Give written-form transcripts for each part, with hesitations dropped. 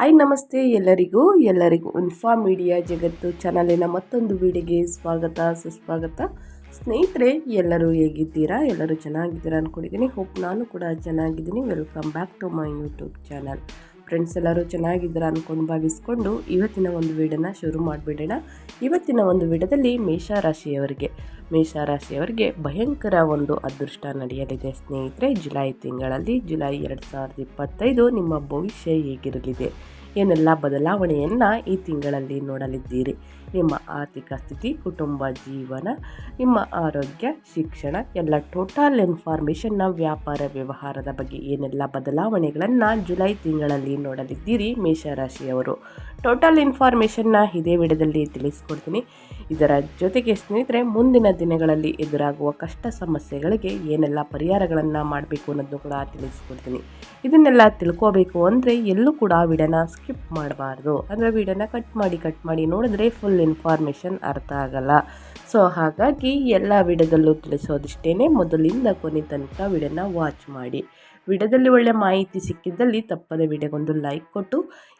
Hi ನಮಸ್ತೆ ಎಲ್ಲರಿಗೂ inform media ಜಗತ್ತು ಚಾನಲಿನ ಮತ್ತೊಂದು ವಿಡಿಯೋಗೆ ಸುಸ್ವಾಗತ. ಸ್ನೇಹಿತರೆ, ಎಲ್ಲರೂ ಹೇಗಿದ್ದೀರಾ? ಎಲ್ಲರೂ ಚೆನ್ನಾಗಿದ್ದೀರಾ ಅಂದ್ಕೊಂಡಿದ್ದೀನಿ. ಹೋಪ್ ನಾನು ಕೂಡ ಚೆನ್ನಾಗಿದ್ದೀನಿ. Welcome back to my YouTube channel. Friends, ಎಲ್ಲರೂ ಚೆನ್ನಾಗಿದ್ದೀರಾ ಅಂದ್ಕೊಂಡು ಭಾವಿಸ್ಕೊಂಡು ಇವತ್ತಿನ ಒಂದು ವಿಡಿಯೋನ ಶುರು ಮಾಡಿಬಿಡೋಣ. ಇವತ್ತಿನ ಒಂದು ವಿಡಿಯೋದಲ್ಲಿ ಮೇಷರಾಶಿಯವರಿಗೆ ಭಯಂಕರ ಒಂದು ಅದೃಷ್ಟ ನಡೆಯಲಿದೆ ಸ್ನೇಹಿತರೆ. ಜುಲೈ 2025 ನಿಮ್ಮ ಭವಿಷ್ಯ ಹೇಗಿರಲಿದೆ, ಏನೆಲ್ಲ ಬದಲಾವಣೆಯನ್ನು ಈ ತಿಂಗಳಲ್ಲಿ ನೋಡಲಿದ್ದೀರಿ. ನಿಮ್ಮ ಆರ್ಥಿಕ ಸ್ಥಿತಿ, ಕುಟುಂಬ ಜೀವನ, ನಿಮ್ಮ ಆರೋಗ್ಯ, ಶಿಕ್ಷಣ ಎಲ್ಲ ಟೋಟಲ್ ಇನ್ಫಾರ್ಮೇಷನ್ನ, ವ್ಯಾಪಾರ ವ್ಯವಹಾರದ ಬಗ್ಗೆ ಏನೆಲ್ಲ ಬದಲಾವಣೆಗಳನ್ನು ಜುಲೈ ತಿಂಗಳಲ್ಲಿ ನೋಡಲಿದ್ದೀರಿ ಮೇಷರಾಶಿಯವರು. ಟೋಟಲ್ ಇನ್ಫಾರ್ಮೇಷನ್ನ ಇದೇ ವಿಡಿಯೋದಲ್ಲಿ ತಿಳಿಸ್ಕೊಡ್ತೀನಿ. ಇದರ ಜೊತೆಗೆ ಸ್ನೇಹಿತರೆ, ಮುಂದಿನ ದಿನಗಳಲ್ಲಿ ಎದುರಾಗುವ ಕಷ್ಟ ಸಮಸ್ಯೆಗಳಿಗೆ ಏನೆಲ್ಲ ಪರಿಹಾರಗಳನ್ನು ಮಾಡಬೇಕು ಅನ್ನೋದನ್ನು ಕೂಡ ತಿಳಿಸ್ಕೊಡ್ತೀನಿ. ಇದನ್ನೆಲ್ಲ ತಿಳ್ಕೋಬೇಕು ಅಂದರೆ ಎಲ್ಲೂ ಕೂಡ ವಿಡಿಯೋನ ಸ್ಕಿಪ್ ಮಾಡಬಾರ್ದು. ಅಂದರೆ ವಿಡಿಯೋನ ಕಟ್ ಮಾಡಿ ನೋಡಿದ್ರೆ ಫುಲ್ ಇನ್ಫಾರ್ಮೇಷನ್ ಅರ್ಥ ಆಗಲ್ಲ. ಸೊ ಹಾಗಾಗಿ ಎಲ್ಲ ವಿಡಿಯೋದಲ್ಲೂ ತಿಳಿಸೋದಿಷ್ಟೇ, ಮೊದಲಿಂದ ಕೊನೆ ತನಕ ವಿಡಿಯೋನ ವಾಚ್ ಮಾಡಿ. ವಿಡಿಯೋದಲ್ಲಿ ಒಳ್ಳೆ ಮಾಹಿತಿ ಸಿಕ್ಕಿದ್ದಲ್ಲಿ ತಪ್ಪದೆ ವಿಡಿಯೋಗೊಂದು ಲೈಕ್ ಕೊಟ್ಟು,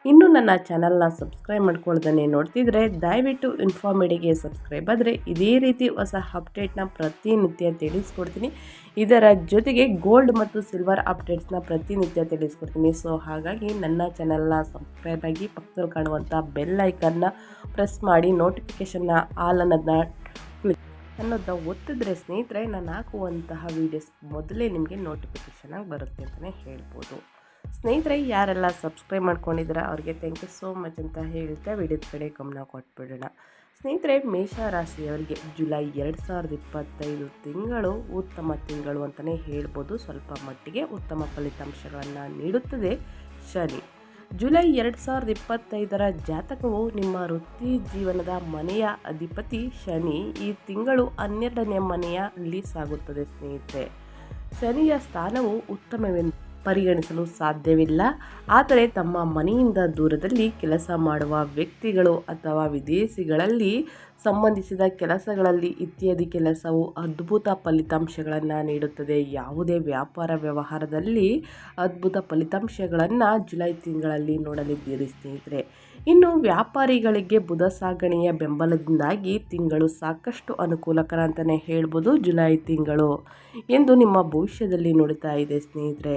ಇನ್ನೂ ನನ್ನ ಚಾನಲ್ನ ಸಬ್ಸ್ಕ್ರೈಬ್ ಮಾಡ್ಕೊಳ್ದೇ ನೋಡ್ತಿದ್ರೆ ದಯವಿಟ್ಟು ಇನ್ಫಾರ್ಮೇಟಿಗೆ ಸಬ್ಸ್ಕ್ರೈಬ್ ಆದರೆ ಇದೇ ರೀತಿ ಹೊಸ ಅಪ್ಡೇಟ್ನ ಪ್ರತಿನಿತ್ಯ ತಿಳಿಸ್ಕೊಡ್ತೀನಿ. ಇದರ ಜೊತೆಗೆ ಗೋಲ್ಡ್ ಮತ್ತು ಸಿಲ್ವರ್ ಅಪ್ಡೇಟ್ಸ್ನ ಪ್ರತಿನಿತ್ಯ ತಿಳಿಸ್ಕೊಡ್ತೀನಿ. ಸೊ ಹಾಗಾಗಿ ನನ್ನ ಚಾನಲ್ನ ಸಬ್ಸ್ಕ್ರೈಬ್ ಆಗಿ ಪಕ್ಕದಲ್ಲಿ ಕಾಣುವಂಥ ಬೆಲ್ ಐಕನ್ನ ಪ್ರೆಸ್ ಮಾಡಿ ನೋಟಿಫಿಕೇಷನ್ನ ಆಲ್ ಅನ್ನೋದನ್ನ ಒತ್ತಿದ್ರೆ ಸ್ನೇಹಿತರೆ, ನಾನು ಹಾಕುವಂತಹ ವೀಡಿಯೋಸ್ ಮೊದಲೇ ನಿಮಗೆ ನೋಟಿಫಿಕೇಷನ್ ಆಗಿ ಬರುತ್ತೆ ಅಂತಲೇ ಹೇಳ್ಬೋದು. ಸ್ನೇಹಿತರೆ, ಯಾರೆಲ್ಲ ಸಬ್ಸ್ಕ್ರೈಬ್ ಮಾಡ್ಕೊಂಡಿದ್ದೀರಾ ಅವ್ರಿಗೆ ಥ್ಯಾಂಕ್ ಯು ಸೋ ಮಚ್ ಅಂತ ಹೇಳ್ತಾ ವಿಡಿಯೋದ ಕಡೆ ಗಮನ ಕೊಟ್ಬಿಡೋಣ. ಸ್ನೇಹಿತರೆ, ಮೇಷರಾಶಿಯವರಿಗೆ ಜುಲೈ 2025 ತಿಂಗಳು ಉತ್ತಮ ತಿಂಗಳು ಅಂತಲೇ ಹೇಳ್ಬೋದು. ಸ್ವಲ್ಪ ಮಟ್ಟಿಗೆ ಉತ್ತಮ ಫಲಿತಾಂಶಗಳನ್ನು ನೀಡುತ್ತದೆ ಶನಿ. ಜುಲೈ 2025 ಜಾತಕವು ನಿಮ್ಮ ವೃತ್ತಿ ಜೀವನದ ಮನೆಯ ಅಧಿಪತಿ ಶನಿ ಈ ತಿಂಗಳು 12ನೇ ಮನೆಯಲ್ಲಿ ಸಾಗುತ್ತದೆ ಸ್ನೇಹಿತರೆ. ಶನಿಯ ಸ್ಥಾನವು ಉತ್ತಮವೆಂದು ಪರಿಗಣಿಸಲು ಸಾಧ್ಯವಿಲ್ಲ. ಆದರೆ ತಮ್ಮ ಮನೆಯಿಂದ ದೂರದಲ್ಲಿ ಕೆಲಸ ಮಾಡುವ ವ್ಯಕ್ತಿಗಳು ಅಥವಾ ವಿದೇಶಿಗಳಲ್ಲಿ ಸಂಬಂಧಿಸಿದ ಕೆಲಸಗಳಲ್ಲಿ ಇತ್ಯಾದಿ ಕೆಲಸವು ಅದ್ಭುತ ಫಲಿತಾಂಶಗಳನ್ನು ನೀಡುತ್ತದೆ. ಯಾವುದೇ ವ್ಯಾಪಾರ ವ್ಯವಹಾರದಲ್ಲಿ ಅದ್ಭುತ ಫಲಿತಾಂಶಗಳನ್ನು ಜುಲೈ ತಿಂಗಳಲ್ಲಿ ನೋಡಲಿದ್ದೀರಿ ಸ್ನೇಹಿತರೆ. ಇನ್ನು ವ್ಯಾಪಾರಿಗಳಿಗೆ ಬುಧ ಸಾಗಣೆಯ ಬೆಂಬಲದಿಂದಾಗಿ ತಿಂಗಳು ಸಾಕಷ್ಟು ಅನುಕೂಲಕರ ಅಂತಲೇ ಹೇಳ್ಬೋದು. ಜುಲೈ ತಿಂಗಳು ಎಂದು ನಿಮ್ಮ ಭವಿಷ್ಯದಲ್ಲಿ ನೋಡ್ತಾ ಇದೆ ಸ್ನೇಹಿತರೆ.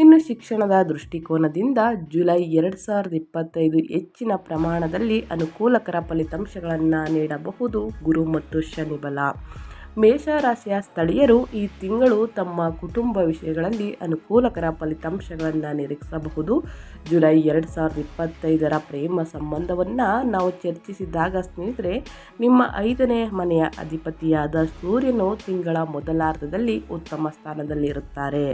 ಇನ್ನು ಶಿಕ್ಷಣದ ದೃಷ್ಟಿಕೋನದಿಂದ ಜುಲೈ 2025 ಹೆಚ್ಚಿನ ಪ್ರಮಾಣದಲ್ಲಿ ಅನುಕೂಲಕರ ಫಲಿತಾಂಶಗಳನ್ನು ನೀಡಬಹುದು. ಗುರು ಮತ್ತು ಶನಿ ಬಲ. ಮೇಷರಾಶಿಯ ಸ್ಥಳೀಯರು ಈ ತಿಂಗಳು ತಮ್ಮ ಕುಟುಂಬ ವಿಷಯಗಳಲ್ಲಿ ಅನುಕೂಲಕರ ಫಲಿತಾಂಶಗಳನ್ನು ನಿರೀಕ್ಷಿಸಬಹುದು. ಜುಲೈ 2025 ಪ್ರೇಮ ಸಂಬಂಧವನ್ನು ನಾವು ಚರ್ಚಿಸಿದಾಗ ಸ್ನೇಹಿತರೆ, ನಿಮ್ಮ 5ನೇ ಮನೆಯ ಅಧಿಪತಿಯಾದ ಸೂರ್ಯನು ತಿಂಗಳ ಮೊದಲಾರ್ಧದಲ್ಲಿ ಉತ್ತಮ ಸ್ಥಾನದಲ್ಲಿರುತ್ತಾರೆ.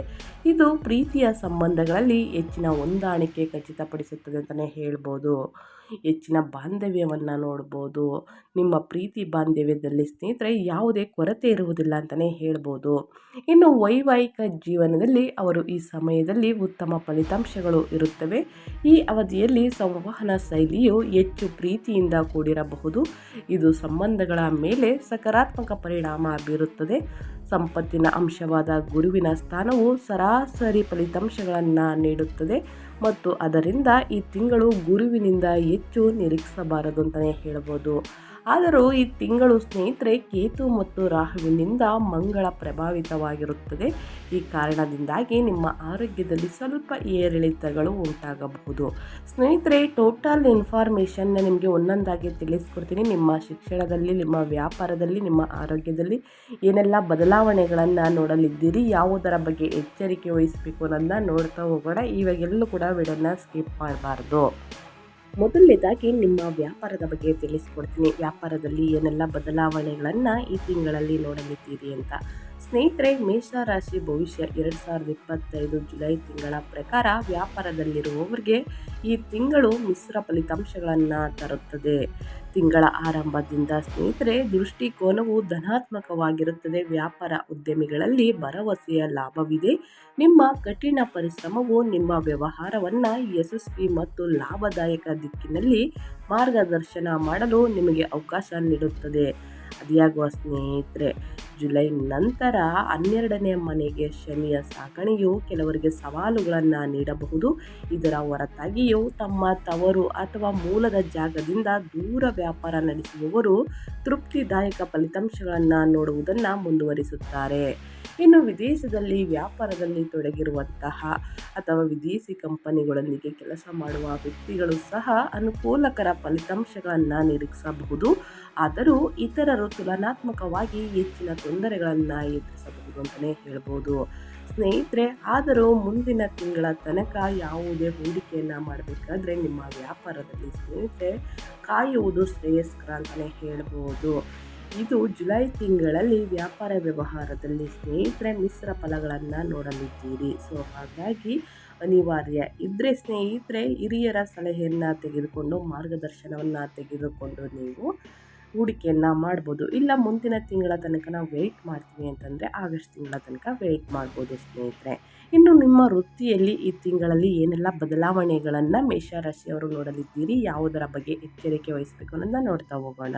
ಇದು ಪ್ರೀತಿಯ ಸಂಬಂಧಗಳಲ್ಲಿ ಹೆಚ್ಚಿನ ಹೊಂದಾಣಿಕೆ ಖಚಿತಪಡಿಸುತ್ತದೆ ಅಂತಲೇ ಹೇಳ್ಬೋದು. ಹೆಚ್ಚಿನ ಬಾಂಧವ್ಯವನ್ನು ನೋಡ್ಬೋದು. ನಿಮ್ಮ ಪ್ರೀತಿ ಬಾಂಧವ್ಯದಲ್ಲಿ ಸ್ನೇಹಿತರೆ ಯಾವುದೇ ಕೊರತೆ ಇರುವುದಿಲ್ಲ ಅಂತಲೇ ಹೇಳ್ಬೋದು. ಇನ್ನು ವೈವಾಹಿಕ ಜೀವನದಲ್ಲಿ ಅವರು ಈ ಸಮಯದಲ್ಲಿ ಉತ್ತಮ ಫಲಿತಾಂಶಗಳು ಇರುತ್ತವೆ. ಈ ಅವಧಿಯಲ್ಲಿ ಸಂವಹನ ಶೈಲಿಯು ಹೆಚ್ಚು ಪ್ರೀತಿಯಿಂದ ಕೂಡಿರಬಹುದು. ಇದು ಸಂಬಂಧಗಳ ಮೇಲೆ ಸಕಾರಾತ್ಮಕ ಪರಿಣಾಮ ಬೀರುತ್ತದೆ. ಸಂಪತ್ತಿನ ಅಂಶವಾದ ಗುರುವಿನ ಸ್ಥಾನವು ಸರಾಸರಿ ಫಲಿತಾಂಶಗಳನ್ನು ನೀಡುತ್ತದೆ ಮತ್ತು ಅದರಿಂದ ಈ ತಿಂಗಳು ಗುರುವಿನಿಂದ ಹೆಚ್ಚು ನಿರೀಕ್ಷಿಸಬಾರದು ಅಂತಲೇ ಹೇಳ್ಬೋದು. ಆದರೂ ಈ ತಿಂಗಳು ಸ್ನೇಹಿತರೆ ಕೇತು ಮತ್ತು ರಾಹುವಿನಿಂದ ಮಂಗಳ ಪ್ರಭಾವಿತವಾಗಿರುತ್ತದೆ. ಈ ಕಾರಣದಿಂದಾಗಿ ನಿಮ್ಮ ಆರೋಗ್ಯದಲ್ಲಿ ಸ್ವಲ್ಪ ಏರಿಳಿತಗಳು ಉಂಟಾಗಬಹುದು. ಸ್ನೇಹಿತರೆ, ಟೋಟಲ್ ಇನ್ಫಾರ್ಮೇಷನ್ನ ನಿಮಗೆ ಒಂದೊಂದಾಗಿ ತಿಳಿಸ್ಕೊಡ್ತೀನಿ. ನಿಮ್ಮ ಶಿಕ್ಷಣದಲ್ಲಿ, ನಿಮ್ಮ ವ್ಯಾಪಾರದಲ್ಲಿ, ನಿಮ್ಮ ಆರೋಗ್ಯದಲ್ಲಿ ಏನೆಲ್ಲ ಬದಲಾವಣೆಗಳನ್ನು ನೋಡಲಿದ್ದೀರಿ, ಯಾವುದರ ಬಗ್ಗೆ ಎಚ್ಚರಿಕೆ ವಹಿಸಬೇಕು ಅನ್ನೋದನ್ನ ನೋಡ್ತಾ ಹೋಗೋಣ. ಇವಾಗೆಲ್ಲೂ ಕೂಡ ವಿಡಿಯೋನ ಸ್ಕಿಪ್ ಮಾಡಬಾರ್ದು. ಮೊದಲನೇದಾಗಿ ನಿಮ್ಮ ವ್ಯಾಪಾರದ ಬಗ್ಗೆ ತಿಳಿಸ್ಕೊಡ್ತೀನಿ. ವ್ಯಾಪಾರದಲ್ಲಿ ಏನೆಲ್ಲ ಬದಲಾವಣೆಗಳನ್ನು ಈ ತಿಂಗಳಲ್ಲಿ ನೋಡಲಿದ್ದೀರಿ ಅಂತ. ಸ್ನೇಹಿತರೆ, ಮೇಷರಾಶಿ ಭವಿಷ್ಯ 2025 ಜುಲೈ ತಿಂಗಳ ಪ್ರಕಾರ ವ್ಯಾಪಾರದಲ್ಲಿರುವವರಿಗೆ ಈ ತಿಂಗಳು ಮಿಶ್ರ ಫಲಿತಾಂಶಗಳನ್ನು ತರುತ್ತದೆ. ತಿಂಗಳ ಆರಂಭದಿಂದ ಸ್ನೇಹಿತರೆ ದೃಷ್ಟಿಕೋನವು ಧನಾತ್ಮಕವಾಗಿರುತ್ತದೆ. ವ್ಯಾಪಾರ ಉದ್ಯಮಿಗಳಲ್ಲಿ ಭರವಸೆಯ ಲಾಭವಿದೆ. ನಿಮ್ಮ ಕಠಿಣ ಪರಿಶ್ರಮವು ನಿಮ್ಮ ವ್ಯವಹಾರವನ್ನು ಯಶಸ್ವಿ ಮತ್ತು ಲಾಭದಾಯಕ ದಿಕ್ಕಿನಲ್ಲಿ ಮಾರ್ಗದರ್ಶನ ಮಾಡಲು ನಿಮಗೆ ಅವಕಾಶ ನೀಡುತ್ತದೆ. ಅದಿಯಾಗುವ ಸ್ನೇಹಿತರೆ, ಜುಲೈ ನಂತರ 12ನೇ ಮನೆಗೆ ಶನಿಯ ಸಾಗಣೆಯು ಕೆಲವರಿಗೆ ಸವಾಲುಗಳನ್ನು ನೀಡಬಹುದು. ಇದರ ಹೊರತಾಗಿಯೂ ತಮ್ಮ ತವರು ಅಥವಾ ಮೂಲದ ಜಾಗದಿಂದ ದೂರ ವ್ಯಾಪಾರ ನಡೆಸುವವರು ತೃಪ್ತಿದಾಯಕ ಫಲಿತಾಂಶಗಳನ್ನು ನೋಡುವುದನ್ನು ಮುಂದುವರಿಸುತ್ತಾರೆ. ಇನ್ನು ವಿದೇಶದಲ್ಲಿ ವ್ಯಾಪಾರದಲ್ಲಿ ತೊಡಗಿರುವಂತಹ ಅಥವಾ ವಿದೇಶಿ ಕಂಪನಿಗಳೊಂದಿಗೆ ಕೆಲಸ ಮಾಡುವ ವ್ಯಕ್ತಿಗಳು ಸಹ ಅನುಕೂಲಕರ ಫಲಿತಾಂಶಗಳನ್ನು ನಿರೀಕ್ಷಿಸಬಹುದು. ಆದರೂ ಇತರರು ತುಲನಾತ್ಮಕವಾಗಿ ಹೆಚ್ಚಿನ ತೊಂದರೆಗಳನ್ನು ಎದುರಿಸಬಹುದು ಅಂತಲೇ ಹೇಳ್ಬೋದು. ಸ್ನೇಹಿತರೆ, ಆದರೂ ಮುಂದಿನ ತಿಂಗಳ ತನಕ ಯಾವುದೇ ಹೂಡಿಕೆಯನ್ನು ಮಾಡಬೇಕಾದ್ರೆ ನಿಮ್ಮ ವ್ಯಾಪಾರದಲ್ಲಿ ಸ್ನೇಹಿತರೆ ಕಾಯುವುದು ಶ್ರೇಯಸ್ಕರ ಅಂತಲೇ ಹೇಳ್ಬೋದು. ಇದು ಜುಲೈ ತಿಂಗಳಲ್ಲಿ ವ್ಯಾಪಾರ ವ್ಯವಹಾರದಲ್ಲಿ ಸ್ನೇಹಿತರೆ ಮಿಶ್ರ ಫಲಗಳನ್ನು ನೋಡಲಿದ್ದೀರಿ. ಸೊ ಹಾಗಾಗಿ ಅನಿವಾರ್ಯ ಇದ್ದರೆ ಸ್ನೇಹಿತರೆ ಹಿರಿಯರ ಸಲಹೆಯನ್ನು ತೆಗೆದುಕೊಂಡು ಮಾರ್ಗದರ್ಶನವನ್ನು ತೆಗೆದುಕೊಂಡು ನೀವು ಹೂಡಿಕೆಯನ್ನು ಮಾಡ್ಬೋದು. ಇಲ್ಲ ಮುಂದಿನ ತಿಂಗಳ ತನಕ ನಾವು ವೆಯ್ಟ್ ಮಾಡ್ತೀವಿ ಅಂತಂದರೆ ಆಗಸ್ಟ್ ತಿಂಗಳ ತನಕ ವೆಯ್ಟ್ ಮಾಡ್ಬೋದು ಸ್ನೇಹಿತರೆ. ಇನ್ನು ನಿಮ್ಮ ವೃತ್ತಿಯಲ್ಲಿ ಈ ತಿಂಗಳಲ್ಲಿ ಏನೆಲ್ಲ ಬದಲಾವಣೆಗಳನ್ನು ಮೇಷರಾಶಿಯವರು ನೋಡಲಿದ್ದೀರಿ, ಯಾವುದರ ಬಗ್ಗೆ ಎಚ್ಚರಿಕೆ ವಹಿಸಬೇಕು ಅನ್ನೋದನ್ನ ನೋಡ್ತಾ ಹೋಗೋಣ.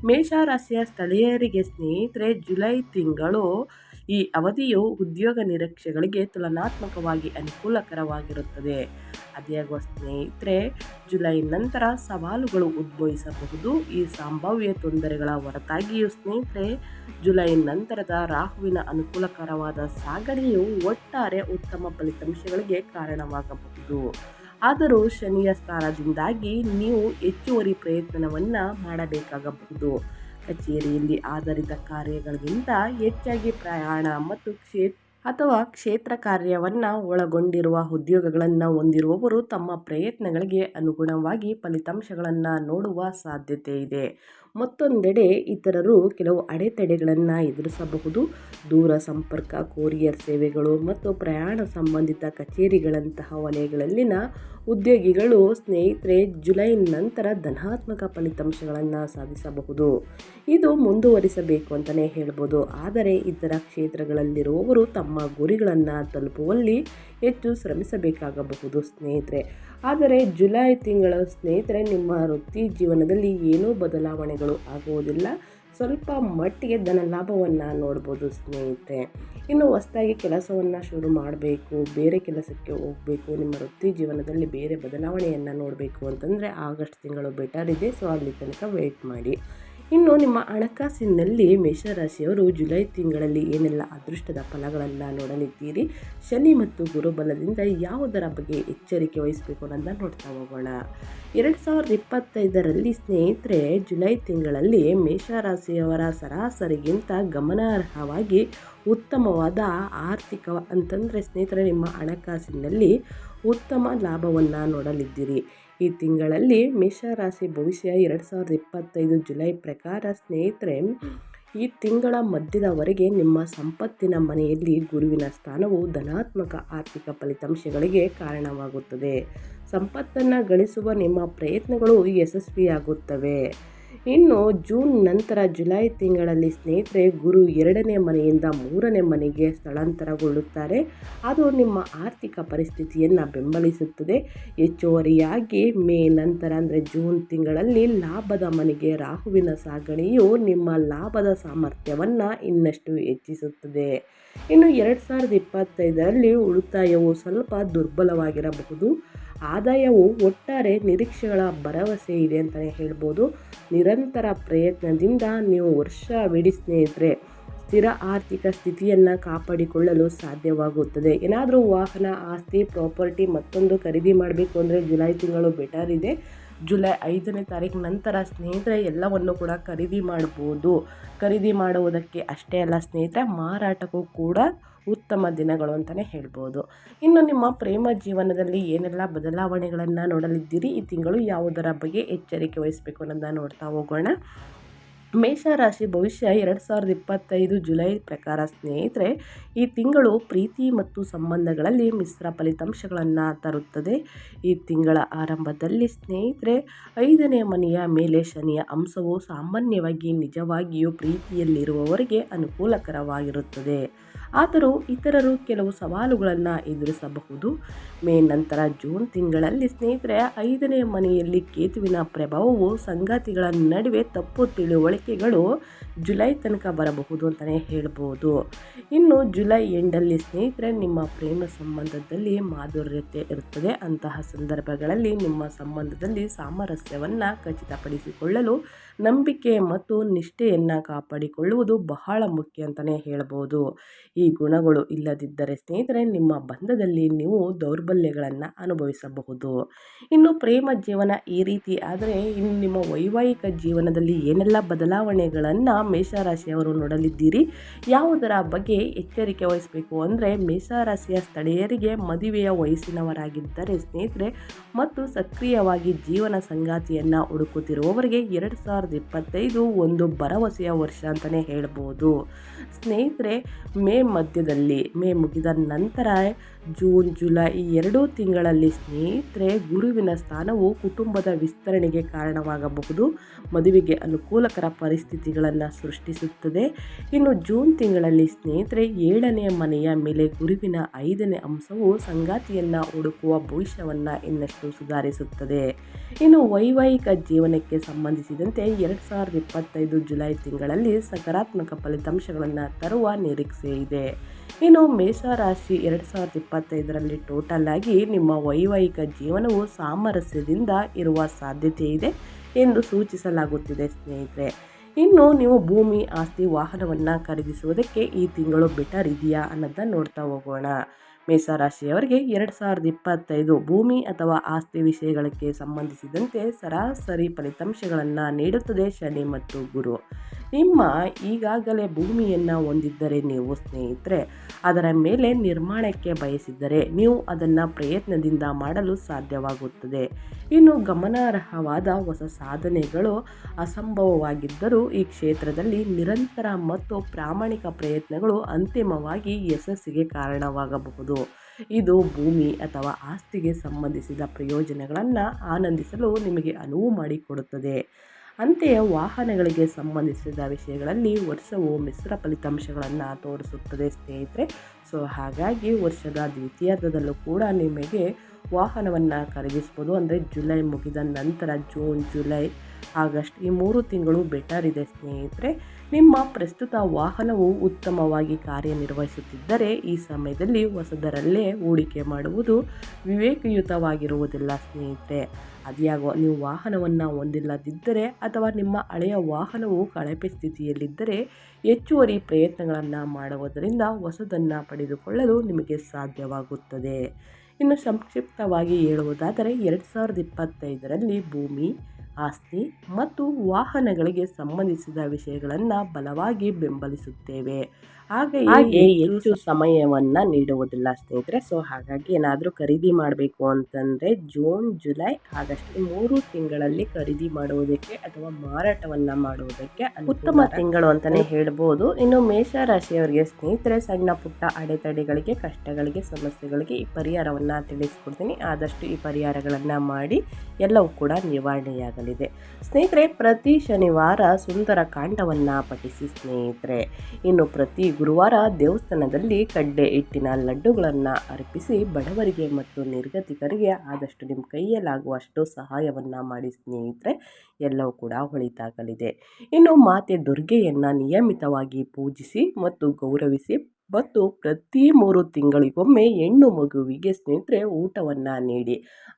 ಮೇಷರಾಶಿಯ ಸ್ಥಳೀಯರಿಗೆ ಸ್ನೇಹಿತರೆ ಜುಲೈ ತಿಂಗಳು ಈ ಅವಧಿಯು ಉದ್ಯೋಗ ನಿರೀಕ್ಷೆಗಳಿಗೆ ತುಲನಾತ್ಮಕವಾಗಿ ಅನುಕೂಲಕರವಾಗಿರುತ್ತದೆ. ಅದಾಗುವ ಸ್ನೇಹಿತರೆ ಜುಲೈ ನಂತರ ಸವಾಲುಗಳು ಉದ್ಭವಿಸಬಹುದು. ಈ ಸಂಭಾವ್ಯ ತೊಂದರೆಗಳ ಹೊರತಾಗಿಯೂ ಸ್ನೇಹಿತರೆ ಜುಲೈ ನಂತರದ ರಾಹುವಿನ ಅನುಕೂಲಕರವಾದ ಸಾಗಣೆಯು ಒಟ್ಟಾರೆ ಉತ್ತಮ ಫಲಿತಾಂಶಗಳಿಗೆ ಕಾರಣವಾಗಬಹುದು. ಆದರೂ ಶನಿಯ ಸ್ಥಾನದಿಂದಾಗಿ ನೀವು ಹೆಚ್ಚುವರಿ ಪ್ರಯತ್ನವನ್ನು ಮಾಡಬೇಕಾಗಬಹುದು. ಕಚೇರಿಯಲ್ಲಿ ಆಧಾರಿತ ಕಾರ್ಯಗಳಿಗಿಂತ ಹೆಚ್ಚಾಗಿ ಪ್ರಯಾಣ ಮತ್ತು ಕ್ಷೇತ್ರ ಕಾರ್ಯವನ್ನು ಒಳಗೊಂಡಿರುವ ಉದ್ಯೋಗಗಳನ್ನು ಹೊಂದಿರುವವರು ತಮ್ಮ ಪ್ರಯತ್ನಗಳಿಗೆ ಅನುಗುಣವಾಗಿ ಫಲಿತಾಂಶಗಳನ್ನು ನೋಡುವ ಸಾಧ್ಯತೆ ಇದೆ. ಮತ್ತೊಂದೆಡೆ ಇತರರು ಕೆಲವು ಅಡೆತಡೆಗಳನ್ನು ಎದುರಿಸಬಹುದು. ದೂರ ಸಂಪರ್ಕ, ಕೊರಿಯರ್ ಸೇವೆಗಳು ಮತ್ತು ಪ್ರಯಾಣ ಸಂಬಂಧಿತ ಕಚೇರಿಗಳಂತಹ ವಲಯಗಳಲ್ಲಿನ ಉದ್ಯೋಗಿಗಳು ಸ್ನೇಹಿತರೆ ಜುಲೈ ನಂತರ ಧನಾತ್ಮಕ ಫಲಿತಾಂಶಗಳನ್ನು ಸಾಧಿಸಬಹುದು. ಇದು ಮುಂದುವರಿಸಬೇಕು ಅಂತಲೇ ಹೇಳ್ಬೋದು. ಆದರೆ ಇತರ ಕ್ಷೇತ್ರಗಳಲ್ಲಿರುವವರು ತಮ್ಮ ಗುರಿಗಳನ್ನು ತಲುಪುವಲ್ಲಿ ಹೆಚ್ಚು ಶ್ರಮಿಸಬೇಕಾಗಬಹುದು ಸ್ನೇಹಿತರೆ. ಆದರೆ ಜುಲೈ ತಿಂಗಳ ಸ್ನೇಹಿತರೆ ನಿಮ್ಮ ವೃತ್ತಿ ಜೀವನದಲ್ಲಿ ಏನೂ ಬದಲಾವಣೆಗಳು ಆಗುವುದಿಲ್ಲ. ಸ್ವಲ್ಪ ಮಟ್ಟಿಗೆ ಧನ ಲಾಭವನ್ನು ನೋಡ್ಬೋದು ಸ್ನೇಹಿತರೆ. ಇನ್ನು ಹೊಸದಾಗಿ ಕೆಲಸವನ್ನು ಶುರು ಮಾಡಬೇಕು, ಬೇರೆ ಕೆಲಸಕ್ಕೆ ಹೋಗಬೇಕು, ನಿಮ್ಮ ವೃತ್ತಿ ಜೀವನದಲ್ಲಿ ಬೇರೆ ಬದಲಾವಣೆಯನ್ನು ನೋಡಬೇಕು ಅಂತಂದರೆ ಆಗಸ್ಟ್ ತಿಂಗಳು ಬೆಟರ್ ಇದೆ. ಸೊ ಅಲ್ಲಿ ತನಕ ವೆಯ್ಟ್ ಮಾಡಿ. ಇನ್ನು ನಿಮ್ಮ ಹಣಕಾಸಿನಲ್ಲಿ ಮೇಷರಾಶಿಯವರು ಜುಲೈ ತಿಂಗಳಲ್ಲಿ ಏನೆಲ್ಲ ಅದೃಷ್ಟದ ಫಲಗಳನ್ನು ನೋಡಲಿದ್ದೀರಿ, ಶನಿ ಮತ್ತು ಗುರುಬಲದಿಂದ ಯಾವುದರ ಬಗ್ಗೆ ಎಚ್ಚರಿಕೆ ವಹಿಸಬೇಕು ಅನ್ನೋದನ್ನ ನೋಡ್ತಾ ಹೋಗೋಣ. 2025ರಲ್ಲಿ ಸ್ನೇಹಿತರೆ ಜುಲೈ ತಿಂಗಳಲ್ಲಿ ಮೇಷರಾಶಿಯವರ ಸರಾಸರಿಗಿಂತ ಗಮನಾರ್ಹವಾಗಿ ಉತ್ತಮವಾದ ಆರ್ಥಿಕ ಅಂತಂದರೆ ಸ್ನೇಹಿತರೆ ನಿಮ್ಮ ಹಣಕಾಸಿನಲ್ಲಿ ಉತ್ತಮ ಲಾಭವನ್ನು ನೋಡಲಿದ್ದೀರಿ. ಈ ತಿಂಗಳಲ್ಲಿ ಮೇಷರಾಶಿ ಭವಿಷ್ಯ 2025 ಜುಲೈ ಪ್ರಕಾರ ಸ್ನೇಹಿತರೆ ಈ ತಿಂಗಳ ಮಧ್ಯದವರೆಗೆ ನಿಮ್ಮ ಸಂಪತ್ತಿನ ಮನೆಯಲ್ಲಿ ಗುರುವಿನ ಸ್ಥಾನವು ಧನಾತ್ಮಕ ಆರ್ಥಿಕ ಫಲಿತಾಂಶಗಳಿಗೆ ಕಾರಣವಾಗುತ್ತದೆ. ಸಂಪತ್ತನ್ನು ಗಳಿಸುವ ನಿಮ್ಮ ಪ್ರಯತ್ನಗಳು ಯಶಸ್ವಿಯಾಗುತ್ತವೆ. ಇನ್ನು ಜೂನ್ ನಂತರ ಜುಲೈ ತಿಂಗಳಲ್ಲಿ ಸ್ನೇಹಿತರೆ ಗುರು 2ನೇ ಮನೆಯಿಂದ 3ನೇ ಮನೆಗೆ ಸ್ಥಳಾಂತರಗೊಳ್ಳುತ್ತಾರೆ. ಅದು ನಿಮ್ಮ ಆರ್ಥಿಕ ಪರಿಸ್ಥಿತಿಯನ್ನು ಬೆಂಬಲಿಸುತ್ತದೆ. ಹೆಚ್ಚುವರಿಯಾಗಿ ಮೇ ನಂತರ ಅಂದರೆ ಜೂನ್ ತಿಂಗಳಲ್ಲಿ ಲಾಭದ ಮನೆಗೆ ರಾಹುವಿನ ಸಾಗಣೆಯು ನಿಮ್ಮ ಲಾಭದ ಸಾಮರ್ಥ್ಯವನ್ನು ಇನ್ನಷ್ಟು ಹೆಚ್ಚಿಸುತ್ತದೆ. ಇನ್ನು 2025ರಲ್ಲಿ ಉಳಿತಾಯವು ಸ್ವಲ್ಪ ದುರ್ಬಲವಾಗಿರಬಹುದು. ಆದಾಯವು ಒಟ್ಟಾರೆ ನಿರೀಕ್ಷೆಗಳ ಭರವಸೆ ಇದೆ ಅಂತಲೇ ಹೇಳ್ಬೋದು. ನಿರಂತರ ಪ್ರಯತ್ನದಿಂದ ನೀವು ವರ್ಷವಿಡೀ ಸ್ನೇಹಿತರೆ ಸ್ಥಿರ ಆರ್ಥಿಕ ಸ್ಥಿತಿಯನ್ನು ಕಾಪಾಡಿಕೊಳ್ಳಲು ಸಾಧ್ಯವಾಗುತ್ತದೆ. ಏನಾದರೂ ವಾಹನ, ಆಸ್ತಿ, ಪ್ರಾಪರ್ಟಿ ಮತ್ತೊಂದು ಖರೀದಿ ಮಾಡಬೇಕು ಅಂದರೆ ಜುಲೈ ತಿಂಗಳು ಬೆಟರ್ ಇದೆ. ಜುಲೈ 5ನೇ ತಾರೀಕು ನಂತರ ಸ್ನೇಹಿತರೆ ಎಲ್ಲವನ್ನು ಕೂಡ ಖರೀದಿ ಮಾಡ್ಬೋದು. ಖರೀದಿ ಮಾಡುವುದಕ್ಕೆ ಅಷ್ಟೇ ಅಲ್ಲ ಸ್ನೇಹಿತರೆ ಮಾರಾಟಕ್ಕೂ ಕೂಡ ಉತ್ತಮ ದಿನಗಳು ಅಂತಲೇ ಹೇಳ್ಬೋದು. ಇನ್ನು ನಿಮ್ಮ ಪ್ರೇಮ ಜೀವನದಲ್ಲಿ ಏನೆಲ್ಲ ಬದಲಾವಣೆಗಳನ್ನು ನೋಡಲಿದ್ದೀರಿ, ಈ ತಿಂಗಳು ಯಾವುದರ ಬಗ್ಗೆ ಎಚ್ಚರಿಕೆ ವಹಿಸಬೇಕು ಅನ್ನೋದನ್ನ ನೋಡ್ತಾ ಹೋಗೋಣ. ಮೇಷರಾಶಿ ಭವಿಷ್ಯ 2025 ಜುಲೈ ಪ್ರಕಾರ ಸ್ನೇಹಿತರೆ ಈ ತಿಂಗಳು ಪ್ರೀತಿ ಮತ್ತು ಸಂಬಂಧಗಳಲ್ಲಿ ಮಿಶ್ರ ಫಲಿತಾಂಶಗಳನ್ನು ತರುತ್ತದೆ. ಈ ತಿಂಗಳ ಆರಂಭದಲ್ಲಿ ಸ್ನೇಹಿತರೆ 5ನೇ ಮನೆಯ ಮೇಲೆ ಶನಿಯ ಅಂಶವು ಸಾಮಾನ್ಯವಾಗಿ ನಿಜವಾಗಿಯೂ ಪ್ರೀತಿಯಲ್ಲಿರುವವರಿಗೆ ಅನುಕೂಲಕರವಾಗಿರುತ್ತದೆ. ಆದರೂ ಇತರರು ಕೆಲವು ಸವಾಲುಗಳನ್ನು ಎದುರಿಸಬಹುದು. ಮೇ ನಂತರ ಜೂನ್ ತಿಂಗಳಲ್ಲಿ ಸ್ನೇಹಿತರೆ 5ನೇ ಮನೆಯಲ್ಲಿ ಕೇತುವಿನ ಪ್ರಭಾವವು ಸಂಗಾತಿಗಳ ನಡುವೆ ತಪ್ಪು ತಿಳುವಳಿಕೆಗಳು ಜುಲೈ ತನಕ ಬರಬಹುದು ಅಂತಲೇ ಹೇಳ್ಬೋದು. ಇನ್ನು ಜುಲೈ ಎಂಡಲ್ಲಿ ಸ್ನೇಹಿತರೆ ನಿಮ್ಮ ಪ್ರೇಮ ಸಂಬಂಧದಲ್ಲಿ ಮಾಧುರ್ಯತೆ ಇರುತ್ತದೆ. ಅಂತಹ ಸಂದರ್ಭಗಳಲ್ಲಿ ನಿಮ್ಮ ಸಂಬಂಧದಲ್ಲಿ ಸಾಮರಸ್ಯವನ್ನು ಖಚಿತಪಡಿಸಿಕೊಳ್ಳಲು ನಂಬಿಕೆ ಮತ್ತು ನಿಷ್ಠೆಯನ್ನು ಕಾಪಾಡಿಕೊಳ್ಳುವುದು ಬಹಳ ಮುಖ್ಯ ಅಂತಲೇ ಹೇಳ್ಬೋದು. ಈ ಗುಣಗಳು ಇಲ್ಲದಿದ್ದರೆ ಸ್ನೇಹಿತರೆ ನಿಮ್ಮ ಬಂಧದಲ್ಲಿ ನೀವು ದೌರ್ಬಲ್ಯಗಳನ್ನು ಅನುಭವಿಸಬಹುದು. ಇನ್ನು ಪ್ರೇಮ ಜೀವನ ಈ ರೀತಿ ಆದರೆ ಇನ್ನು ನಿಮ್ಮ ವೈವಾಹಿಕ ಜೀವನದಲ್ಲಿ ಏನೆಲ್ಲ ಬದಲಾವಣೆಗಳನ್ನು ಮೇಷರಾಶಿಯವರು ನೋಡಲಿದ್ದೀರಿ, ಯಾವುದರ ಬಗ್ಗೆ ಎಚ್ಚರಿಕೆ ವಹಿಸಬೇಕು ಅಂದರೆ ಮೇಷರಾಶಿಯ ಸ್ಥಳೀಯರಿಗೆ ಮದುವೆಯ ವಯಸ್ಸಿನವರಾಗಿದ್ದರೆ ಸ್ನೇಹಿತರೆ ಮತ್ತು ಸಕ್ರಿಯವಾಗಿ ಜೀವನ ಸಂಗಾತಿಯನ್ನು ಹುಡುಕುತ್ತಿರುವವರಿಗೆ 2025 ಒಂದು ಭರವಸೆಯ ವರ್ಷ ಅಂತಲೇ ಹೇಳ್ಬೋದು. ಸ್ನೇಹಿತರೆ ಮೇ ಮುಗಿದ ನಂತರ ಜೂನ್ ಜುಲೈ ಈ 2 ತಿಂಗಳಲ್ಲಿ ಸ್ನೇಹಿತರೆ ಗುರುವಿನ ಸ್ಥಾನವು ಕುಟುಂಬದ ವಿಸ್ತರಣೆಗೆ ಕಾರಣವಾಗಬಹುದು, ಮದುವೆಗೆ ಅನುಕೂಲಕರ ಪರಿಸ್ಥಿತಿಗಳನ್ನು ಸೃಷ್ಟಿಸುತ್ತದೆ. ಇನ್ನು ಜೂನ್ ತಿಂಗಳಲ್ಲಿ ಸ್ನೇಹಿತರೆ 7ನೇ ಮನೆಯ ಮೇಲೆ ಗುರುವಿನ 5ನೇ ಅಂಶವು ಸಂಗಾತಿಯನ್ನು ಹುಡುಕುವ ಭವಿಷ್ಯವನ್ನು ಇನ್ನಷ್ಟು ಸುಧಾರಿಸುತ್ತದೆ. ಇನ್ನು ವೈವಾಹಿಕ ಜೀವನಕ್ಕೆ ಸಂಬಂಧಿಸಿದಂತೆ 2025 ಜುಲೈ ತಿಂಗಳಲ್ಲಿ ಸಕಾರಾತ್ಮಕ ಫಲಿತಾಂಶಗಳನ್ನು ತರುವ ನಿರೀಕ್ಷೆ ಇದೆ. ಇನ್ನು ಮೇಷರಾಶಿ 2025ರಲ್ಲಿ ಟೋಟಲ್ ಆಗಿ ನಿಮ್ಮ ವೈವಾಹಿಕ ಜೀವನವು ಸಾಮರಸ್ಯದಿಂದ ಇರುವ ಸಾಧ್ಯತೆ ಇದೆ ಎಂದು ಸೂಚಿಸಲಾಗುತ್ತಿದೆ ಸ್ನೇಹಿತರೆ. ಇನ್ನು ನೀವು ಭೂಮಿ, ಆಸ್ತಿ, ವಾಹನವನ್ನು ಖರೀದಿಸುವುದಕ್ಕೆ ಈ ತಿಂಗಳು ಬೆಟರ್ ಇದೆಯಾ ಅನ್ನೋದನ್ನ ನೋಡ್ತಾ ಹೋಗೋಣ. ಮೇಷರಾಶಿಯವರಿಗೆ 2025 ಭೂಮಿ ಅಥವಾ ಆಸ್ತಿ ವಿಷಯಗಳಿಗೆ ಸಂಬಂಧಿಸಿದಂತೆ ಸರಾಸರಿ ಫಲಿತಾಂಶಗಳನ್ನು ನೀಡುತ್ತದೆ ಶನಿ ಮತ್ತು ಗುರು. ನಿಮ್ಮ ಈಗಾಗಲೇ ಭೂಮಿಯನ್ನು ಹೊಂದಿದ್ದರೆ ನೀವು ಸ್ನೇಹಿತರೆ ಅದರ ಮೇಲೆ ನಿರ್ಮಾಣಕ್ಕೆ ಬಯಸಿದ್ದರೆ ನೀವು ಅದನ್ನು ಪ್ರಯತ್ನದಿಂದ ಮಾಡಲು ಸಾಧ್ಯವಾಗುತ್ತದೆ. ಇನ್ನು ಗಮನಾರ್ಹವಾದ ಹೊಸ ಸಾಧನೆಗಳು ಅಸಂಭವವಾಗಿದ್ದರೂ ಈ ಕ್ಷೇತ್ರದಲ್ಲಿ ನಿರಂತರ ಮತ್ತು ಪ್ರಾಮಾಣಿಕ ಪ್ರಯತ್ನಗಳು ಅಂತಿಮವಾಗಿ ಯಶಸ್ಸಿಗೆ ಕಾರಣವಾಗಬಹುದು. ಇದು ಭೂಮಿ ಅಥವಾ ಆಸ್ತಿಗೆ ಸಂಬಂಧಿಸಿದ ಪ್ರಯೋಜನಗಳನ್ನು ಆನಂದಿಸಲು ನಿಮಗೆ ಅನುವು ಮಾಡಿಕೊಡುತ್ತದೆ. ಅಂತೆಯೇ ವಾಹನಗಳಿಗೆ ಸಂಬಂಧಿಸಿದ ವಿಷಯಗಳಲ್ಲಿ ವರ್ಷವು ಮಿಶ್ರ ಫಲಿತಾಂಶಗಳನ್ನು ತೋರಿಸುತ್ತದೆ ಸ್ನೇಹಿತರೆ. ಹಾಗಾಗಿ ವರ್ಷದ ದ್ವಿತೀಯಾರ್ಧದಲ್ಲೂ ಕೂಡ ನಿಮಗೆ ವಾಹನವನ್ನು ಖರೀದಿಸ್ಬೋದು. ಅಂದರೆ ಜುಲೈ ಮುಗಿದ ನಂತರ ಜೂನ್, ಜುಲೈ, ಆಗಸ್ಟ್ ಈ 3 ತಿಂಗಳು ಬೆಟರ್ ಇದೆ ಸ್ನೇಹಿತರೆ. ನಿಮ್ಮ ಪ್ರಸ್ತುತ ವಾಹನವು ಉತ್ತಮವಾಗಿ ಕಾರ್ಯನಿರ್ವಹಿಸುತ್ತಿದ್ದರೆ ಈ ಸಮಯದಲ್ಲಿ ಹೊಸದರಲ್ಲೇ ಹೂಡಿಕೆ ಮಾಡುವುದು ವಿವೇಕಯುತವಾಗಿರುವುದಿಲ್ಲ ಸ್ನೇಹಿತರೆ. ಅದ್ಯಾಗೋ ನೀವು ವಾಹನವನ್ನು ಹೊಂದಿಲ್ಲದಿದ್ದರೆ ಅಥವಾ ನಿಮ್ಮ ಹಳೆಯ ವಾಹನವು ಕಳಪೆ ಸ್ಥಿತಿಯಲ್ಲಿದ್ದರೆ ಹೆಚ್ಚುವರಿ ಪ್ರಯತ್ನಗಳನ್ನು ಮಾಡುವುದರಿಂದ ಹೊಸದನ್ನು ಪಡೆದುಕೊಳ್ಳಲು ನಿಮಗೆ ಸಾಧ್ಯವಾಗುತ್ತದೆ. ಇನ್ನು ಸಂಕ್ಷಿಪ್ತವಾಗಿ ಹೇಳುವುದಾದರೆ 2025ರಲ್ಲಿ ಭೂಮಿ, ಆಸ್ತಿ ಮತ್ತು ವಾಹನಗಳಿಗೆ ಸಂಬಂಧಿಸಿದ ವಿಷಯಗಳನ್ನು ಬಲವಾಗಿ ಬೆಂಬಲಿಸುತ್ತೇವೆ. ಹಾಗೆಯೇ ಹೆಚ್ಚು ಸಮಯವನ್ನು ನೀಡುವುದಿಲ್ಲ ಸ್ನೇಹಿತರೆ. ಹಾಗಾಗಿ ಏನಾದರೂ ಖರೀದಿ ಮಾಡಬೇಕು ಅಂತಂದರೆ ಜೂನ್, ಜುಲೈ, ಆಗಸ್ಟ್ ಈ 3 ತಿಂಗಳಲ್ಲಿ ಖರೀದಿ ಮಾಡುವುದಕ್ಕೆ ಅಥವಾ ಮಾರಾಟವನ್ನು ಮಾಡುವುದಕ್ಕೆ ಉತ್ತಮ ತಿಂಗಳು ಅಂತಲೇ ಹೇಳ್ಬೋದು. ಇನ್ನು ಮೇಷರಾಶಿಯವರಿಗೆ ಸ್ನೇಹಿತರೆ ಸಣ್ಣ ಪುಟ್ಟ ಅಡೆತಡೆಗಳಿಗೆ, ಕಷ್ಟಗಳಿಗೆ, ಸಮಸ್ಯೆಗಳಿಗೆ ಈ ಪರಿಹಾರವನ್ನು ತಿಳಿಸ್ಕೊಡ್ತೀನಿ. ಆದಷ್ಟು ಈ ಪರಿಹಾರಗಳನ್ನು ಮಾಡಿ ಎಲ್ಲವೂ ಕೂಡ ನಿವಾರಣೆಯಾಗಲಿದೆ ಸ್ನೇಹಿತರೆ. ಪ್ರತಿ ಶನಿವಾರ ಸುಂದರ ಕಾಂಡವನ್ನು ಪಠಿಸಿ ಸ್ನೇಹಿತರೆ. ಇನ್ನು ಪ್ರತಿ ಗುರುವಾರ ದೇವಸ್ಥಾನದಲ್ಲಿ ಕಡ್ಲೆ ಹಿಟ್ಟಿನ ಲಡ್ಡುಗಳನ್ನು ಅರ್ಪಿಸಿ ಬಡವರಿಗೆ ಮತ್ತು ನಿರ್ಗತಿಕರಿಗೆ ಆದಷ್ಟು ನಿಮ್ಮ ಕೈಯಲ್ಲಾಗುವಷ್ಟು ಸಹಾಯವನ್ನು ಮಾಡಿ ಸ್ನೇಹಿತರೆ. ಎಲ್ಲವೂ ಕೂಡ ಒಳಿತಾಗಲಿದೆ. ಇನ್ನು ಮಾತೆ ದುರ್ಗೆಯನ್ನು ನಿಯಮಿತವಾಗಿ ಪೂಜಿಸಿ ಮತ್ತು ಗೌರವಿಸಿ ಮತ್ತು ಪ್ರತಿ 3 ತಿಂಗಳಿಗೊಮ್ಮೆ ಹೆಣ್ಣು ಮಗುವಿಗೆ ಸ್ನೇಹಿತರೆ ಊಟವನ್ನು ನೀಡಿ.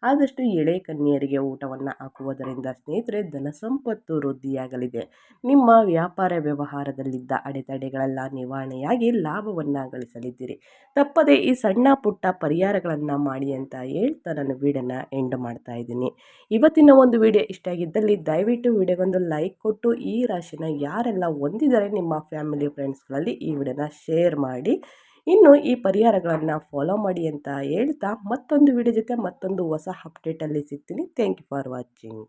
ಆದಷ್ಟು ಎಳೆ ಕನ್ಯರಿಗೆ ಊಟವನ್ನು ಹಾಕುವುದರಿಂದ ಸ್ನೇಹಿತರೆ ಧನ ಸಂಪತ್ತು ವೃದ್ಧಿಯಾಗಲಿದೆ. ನಿಮ್ಮ ವ್ಯಾಪಾರ ವ್ಯವಹಾರದಲ್ಲಿದ್ದ ಅಡೆತಡೆಗಳೆಲ್ಲ ನಿವಾರಣೆಯಾಗಿ ಲಾಭವನ್ನು ಗಳಿಸಲಿದ್ದೀರಿ. ತಪ್ಪದೆ ಈ ಸಣ್ಣ ಪುಟ್ಟ ಪರಿಹಾರಗಳನ್ನು ಮಾಡಿ ಅಂತ ಹೇಳ್ತಾ ನಾನು ವಿಡಿಯೋನ ಎಂಡ್ ಮಾಡ್ತಾ ಇದ್ದೀನಿ. ಇವತ್ತಿನ ಒಂದು ವಿಡಿಯೋ ಇಷ್ಟ ಆಗಿದ್ದಲ್ಲಿ ದಯವಿಟ್ಟು ವಿಡಿಯೋಗೊಂದು ಲೈಕ್ ಕೊಟ್ಟು ಈ ರಾಶಿನ ಯಾರೆಲ್ಲ ಹೊಂದಿದ್ದಾರೆ ನಿಮ್ಮ ಫ್ಯಾಮಿಲಿ ಫ್ರೆಂಡ್ಸ್ಗಳಲ್ಲಿ ಈ ವಿಡಿಯೋನ ಶೇರ್ ಮಾಡಿ. ಇನ್ನು ಈ ಪರಿಹಾರಗಳನ್ನು ಫಾಲೋ ಮಾಡಿ ಅಂತ ಹೇಳ್ತಾ ಮತ್ತೊಂದು ವಿಡಿಯೋ ಜೊತೆ ಮತ್ತೊಂದು ಹೊಸ ಅಪ್ಡೇಟಲ್ಲಿ ಸಿಗ್ತೀನಿ. Thank you for watching.